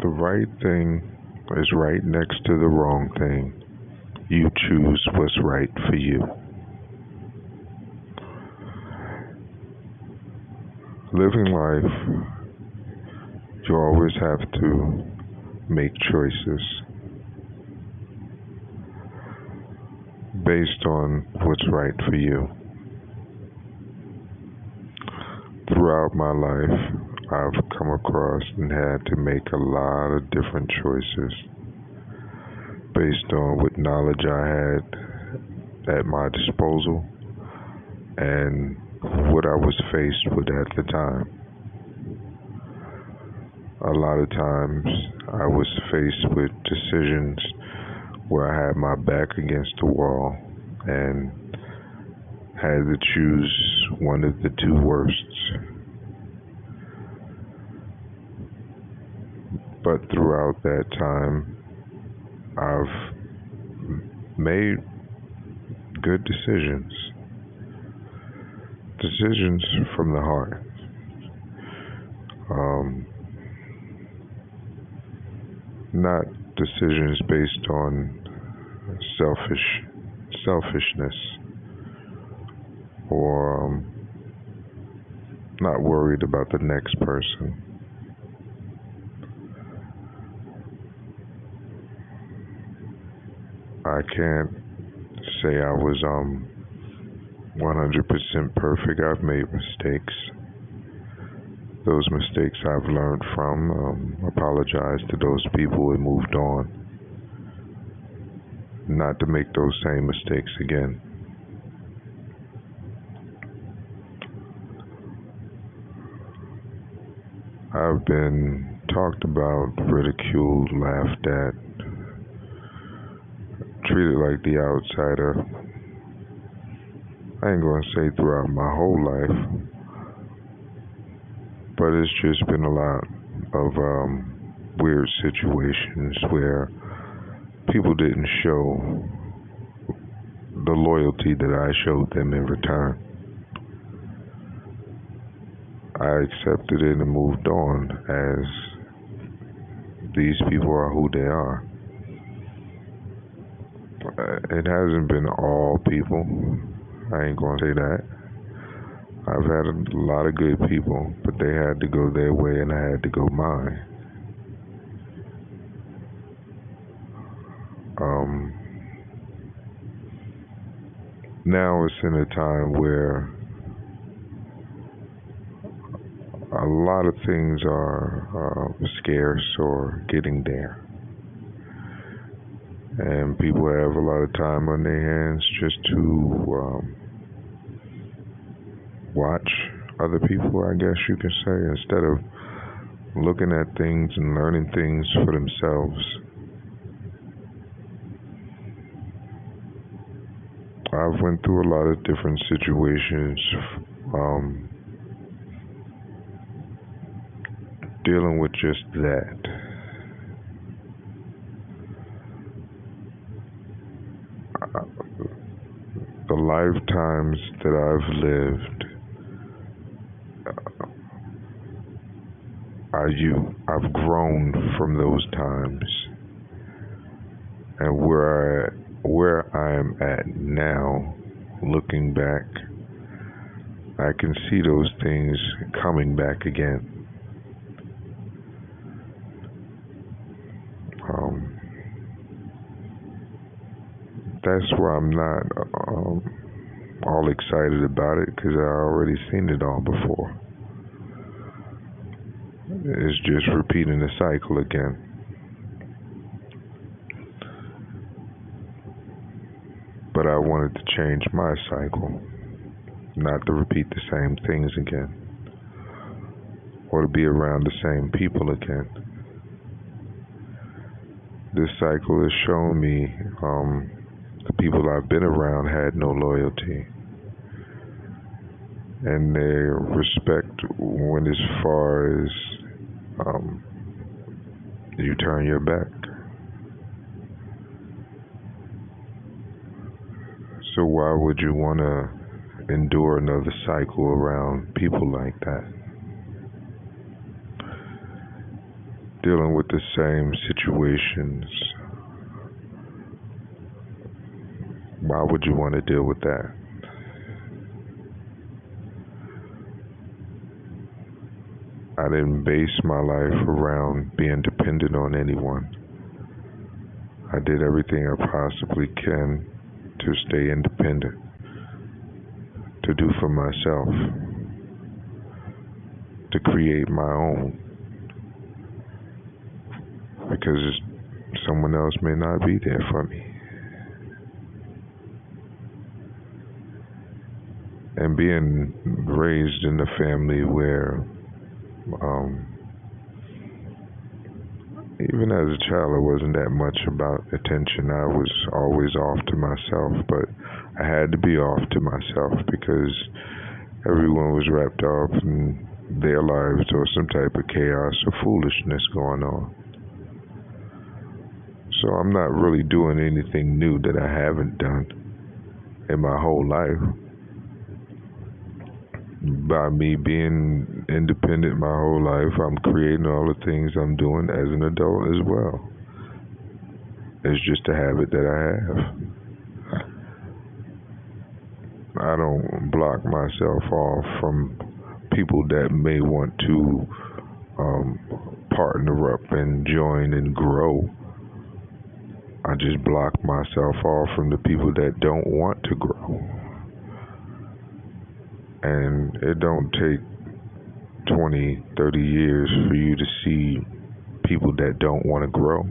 The right thing is right next to the wrong thing. You choose what's right for you. Living life, you always have to make choices based on what's right for you. Throughout my life, I've come across and had to make a lot of different choices based on what knowledge I had at my disposal and what I was faced with at the time. A lot of times I was faced with decisions where I had my back against the wall and had to choose one of the two worsts. But throughout that time, I've made good decisions. Decisions from the heart. Um, Not decisions based on selfishness or not worried about the next person. I can't say I was 100% perfect. I've made mistakes. Those mistakes I've learned from, apologized to those people and moved on, not to make those same mistakes again. I've been talked about, ridiculed, laughed at, treated like the outsider. I ain't gonna say throughout my whole life, but it's just been a lot of weird situations where people didn't show the loyalty that I showed them in return. I accepted it and moved on as these people are who they are. It hasn't been all people. I ain't gonna say that. I've had a lot of good people, but they had to go their way and I had to go mine. Um, Now it's in a time where a lot of things are scarce or getting there. And people have a lot of time on their hands just to watch other people, I guess you could say, instead of looking at things and learning things for themselves. I've went through a lot of different situations, um, dealing with just that. The lifetimes that I've lived, I've grown from those times, and where I am at now, looking back, I can see those things coming back again. Um, that's why I'm not all excited about it because I already seen it all before. It's just repeating the cycle again. But I wanted to change my cycle, not to repeat the same things again, or to be around the same people again. This cycle has shown me the people I've been around had no loyalty, and their respect went as far as you turn your back. So why would you want to endure another cycle around people like that? dealing with the same situations, why would you want to deal with that? I didn't base my life around being dependent on anyone. I did everything I possibly can to stay independent, to do for myself, to create my own, because someone else may not be there for me. And being raised in a family where, um, even as a child, it wasn't that much about attention. I was always off to myself, but I had to be off to myself because everyone was wrapped up in their lives or some type of chaos or foolishness going on. So I'm not really doing anything new that I haven't done in my whole life. By me being independent my whole life, I'm creating all the things I'm doing as an adult as well. It's just a habit that I have. I don't block myself off from people that may want to um, partner up and join and grow. I just block myself off from the people that don't want to grow. And it don't take 20, 30 years for you to see people that don't want to grow.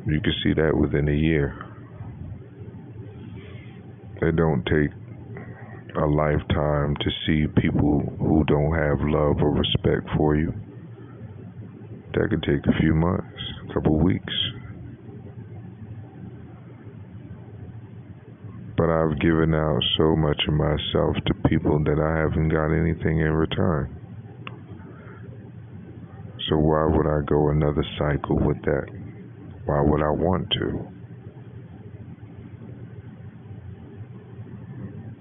You can see that within a year. It don't take a lifetime to see people who don't have love or respect for you. That could take a few months, a couple weeks. But I've given out so much of myself to people that I haven't got anything in return. So why would I go another cycle with that? Why would I want to?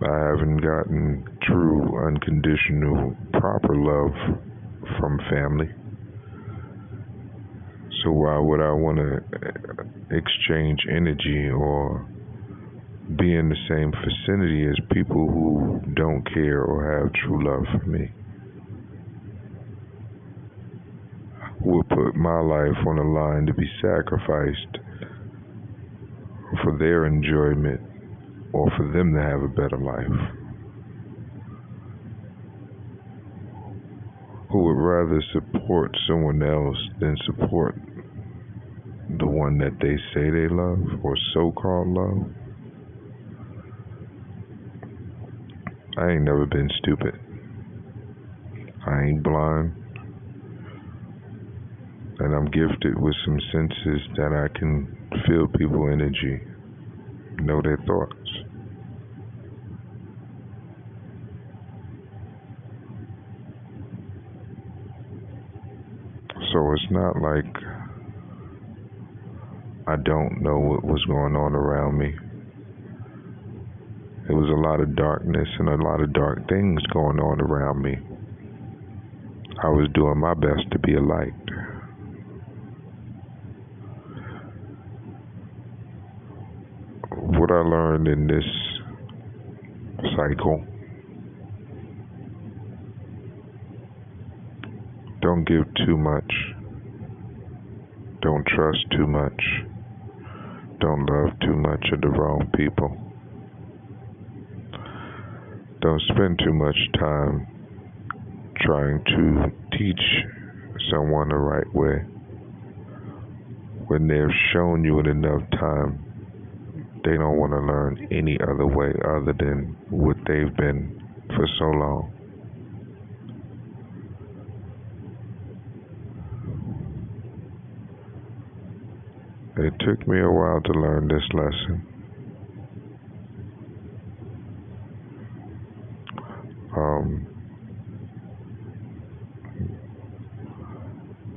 I haven't gotten true, unconditional, proper love from family. So why would I want to exchange energy or be in the same vicinity as people who don't care or have true love for me? Who would put my life on the line to be sacrificed for their enjoyment or for them to have a better life? Who would rather support someone else than support the one that they say they love or so-called love? I ain't never been stupid. I ain't blind. And I'm gifted with some senses that I can feel people's energy, know their thoughts. So it's not like I don't know what was going on around me. There was a lot of darkness and a lot of dark things going on around me. I was doing my best to be a light. What I learned in this cycle: don't give too much. Don't trust too much. Don't love too much of the wrong people. Don't spend too much time trying to teach someone the right way when they've shown you in enough time they don't want to learn any other way other than what they've been for so long. It took me a while to learn this lesson. Um,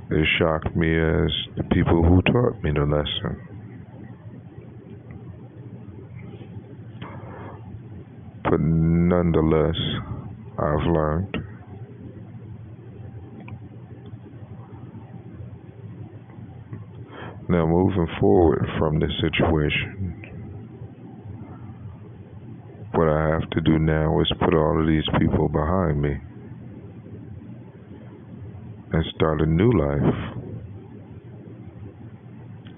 it shocked me as the people who taught me the lesson. But nonetheless, I've learned. Now, moving forward from this situation, what I have to do now is put all of these people behind me and start a new life,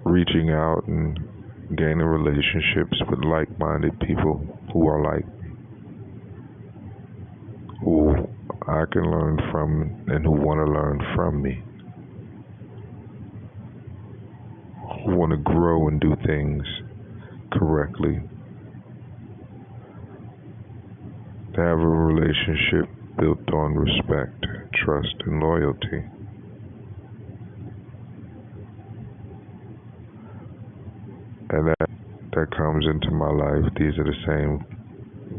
reaching out and gaining relationships with like-minded people who are like, who I can learn from and who want to learn from me, who want to grow and do things correctly, to have a relationship built on respect, trust, and loyalty. And that comes into my life. These are the same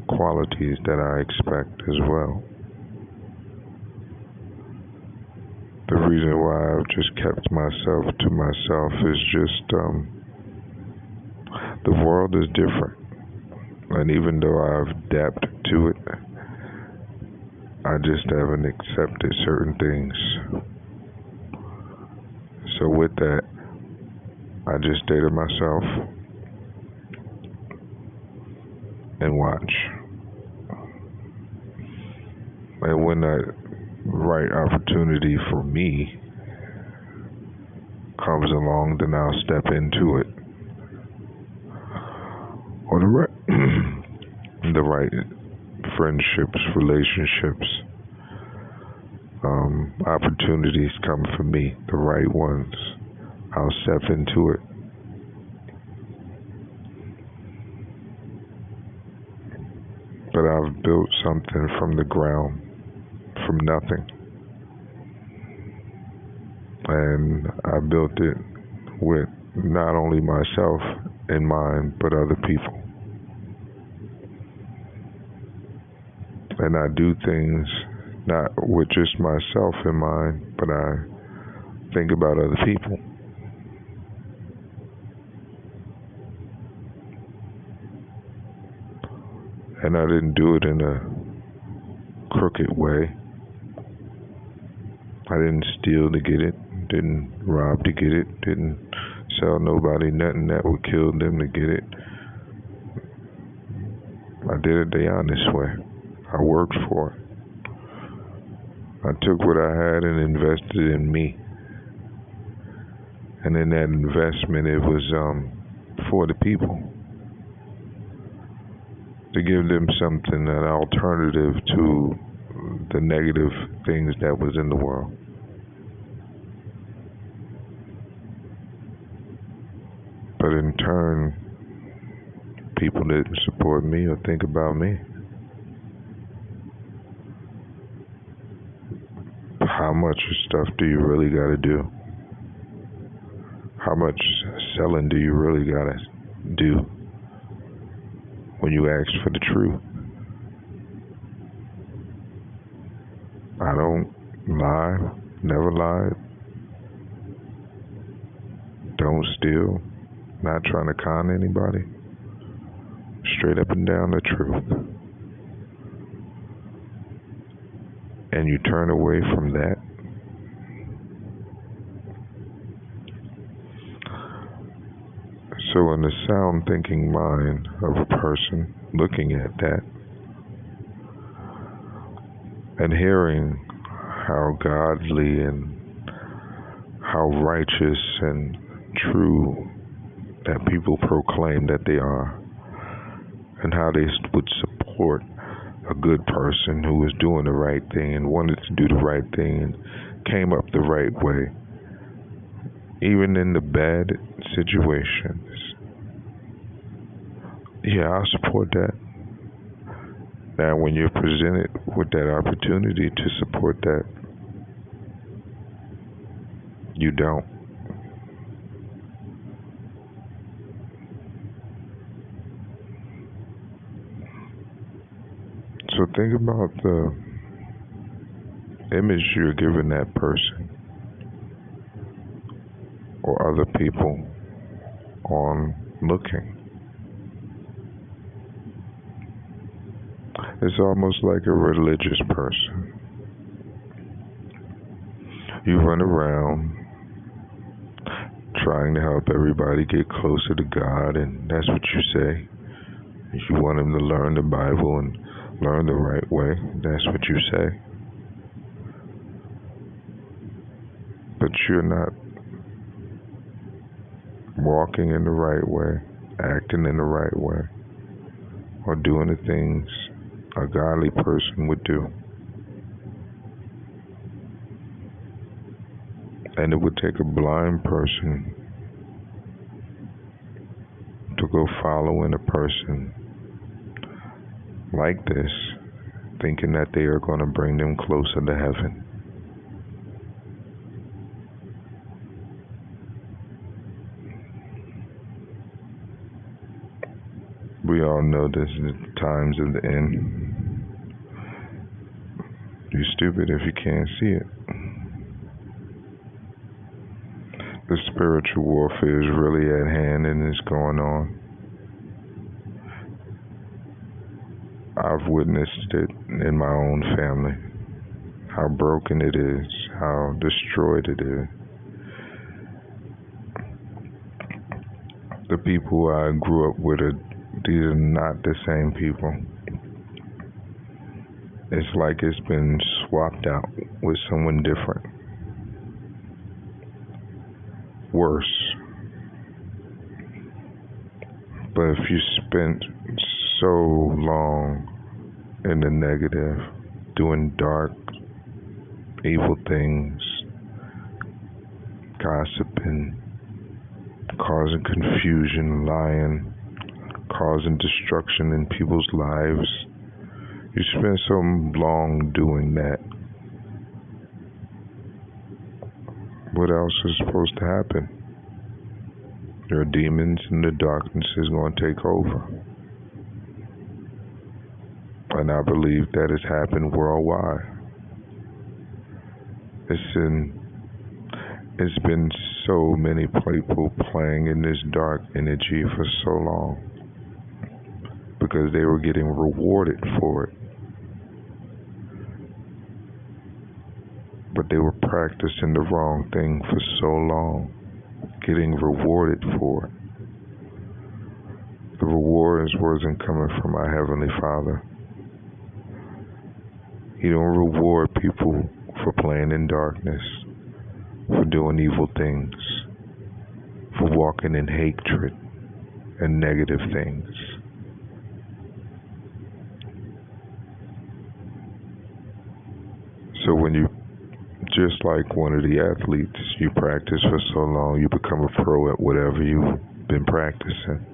qualities that I expect as well. The reason why I've just kept myself to myself is just the world is different. And even though I've adapted to it, I just haven't accepted certain things. So with that, I just stay to myself and watch. And when that right opportunity for me comes along, then I'll step into it. Or the right friendships, relationships, opportunities come for me, the right ones. I'll step into it. But I've built something from the ground, from nothing. And I built it with not only myself in mind, but other people. And I do things not with just myself in mind, but I think about other people. And I didn't do it in a crooked way. I didn't steal to get it, didn't rob to get it, didn't sell nobody nothing that would kill them to get it. I did it the honest way. I worked for it. I took what I had and invested in me. And in that investment, it was for the people. To give them something, an alternative to the negative things that was in the world. But in turn, people didn't support me or think about me. How much stuff do you really got to do? How much selling do you really got to do when you ask for the truth? I don't lie, never lied, don't steal, not trying to con anybody. Straight up and down the truth. And you turn away from that. So in the sound thinking mind of a person looking at that and hearing how godly and how righteous and true that people proclaim that they are, and how they would support a good person who was doing the right thing and wanted to do the right thing and came up the right way, even in the bad situations. Yeah, I support that. Now, when you're presented with that opportunity to support that, you don't. So think about the image you're giving that person or other people on looking. It's almost like a religious person. You run around trying to help everybody get closer to God, and that's what you say. If you want them to learn the Bible and learn the right way, that's what you say. But you're not walking in the right way, acting in the right way, or doing the things a godly person would do. And it would take a blind person to go following a person like this, thinking that they are going to bring them closer to heaven. We all know this is the times of the end. You're stupid if you can't see it. The spiritual warfare is really at hand and it's going on. I've witnessed it in my own family, how broken it is, how destroyed it is. The people I grew up with, these are not the same people. It's like it's been swapped out with someone different. Worse. But if you spent so long in the negative, doing dark, evil things, gossiping, causing confusion, lying, causing destruction in people's lives, you spend so long doing that, what else is supposed to happen? Your demons and the darkness is going to take over. And I believe that has happened worldwide. It's been so many people playing in this dark energy for so long because they were getting rewarded for it. But they were practicing the wrong thing for so long, getting rewarded for it. The rewards wasn't coming from our Heavenly Father. He don't reward people for playing in darkness, for doing evil things, for walking in hatred and negative things. So when you, just like one of the athletes, you practice for so long, you become a pro at whatever you've been practicing.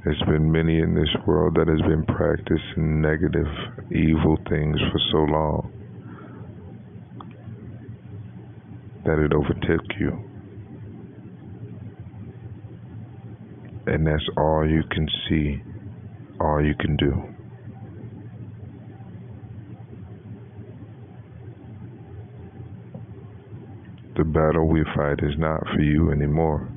There's been many in this world that has been practicing negative, evil things for so long that it overtook you. And that's all you can see, all you can do. The battle we fight is not for you anymore,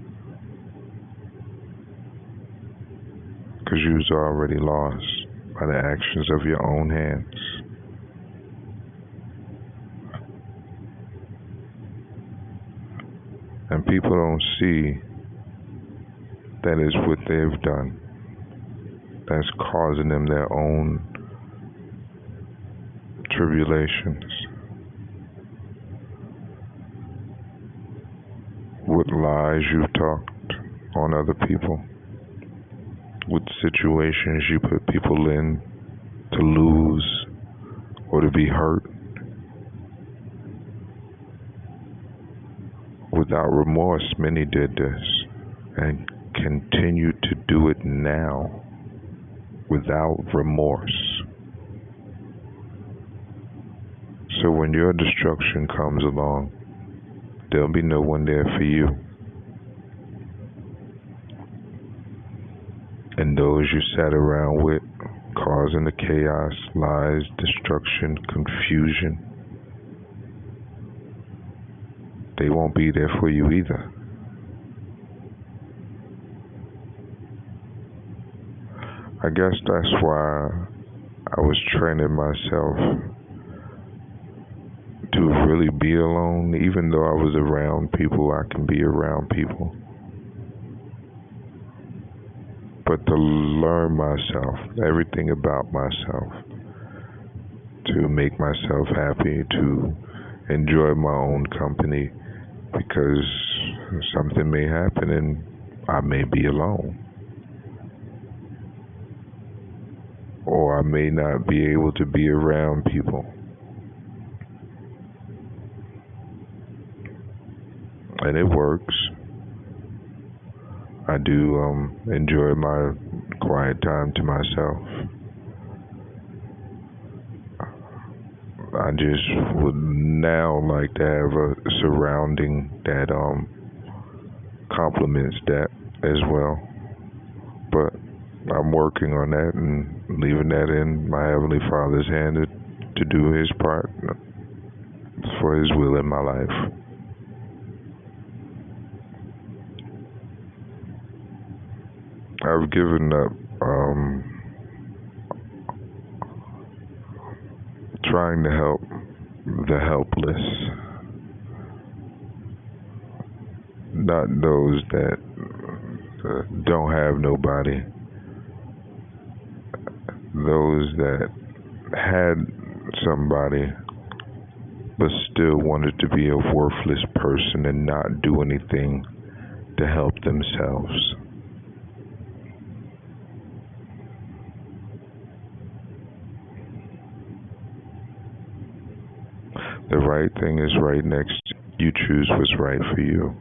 because you've already lost by the actions of your own hands. And people don't see that is what they've done that's causing them their own tribulations. What lies you've talked on other people, what situations you put people in to lose or to be hurt. Without remorse, many did this and continue to do it now without remorse. So when your destruction comes along, there'll be no one there for you. And those you sat around with, causing the chaos, lies, destruction, confusion, they won't be there for you either. I guess that's why I was training myself to really be alone. Even though I was around people, I can be around people. But to learn myself, everything about myself, to make myself happy, to enjoy my own company, because something may happen and I may be alone, or I may not be able to be around people. And it works. I do enjoy my quiet time to myself. I just would now like to have a surrounding that complements that as well. But I'm working on that and leaving that in my Heavenly Father's hand to do His part for His will in my life. I've given up trying to help the helpless, not those that don't have nobody, those that had somebody but still wanted to be a worthless person and not do anything to help themselves. The right thing is right next. You choose what's right for you.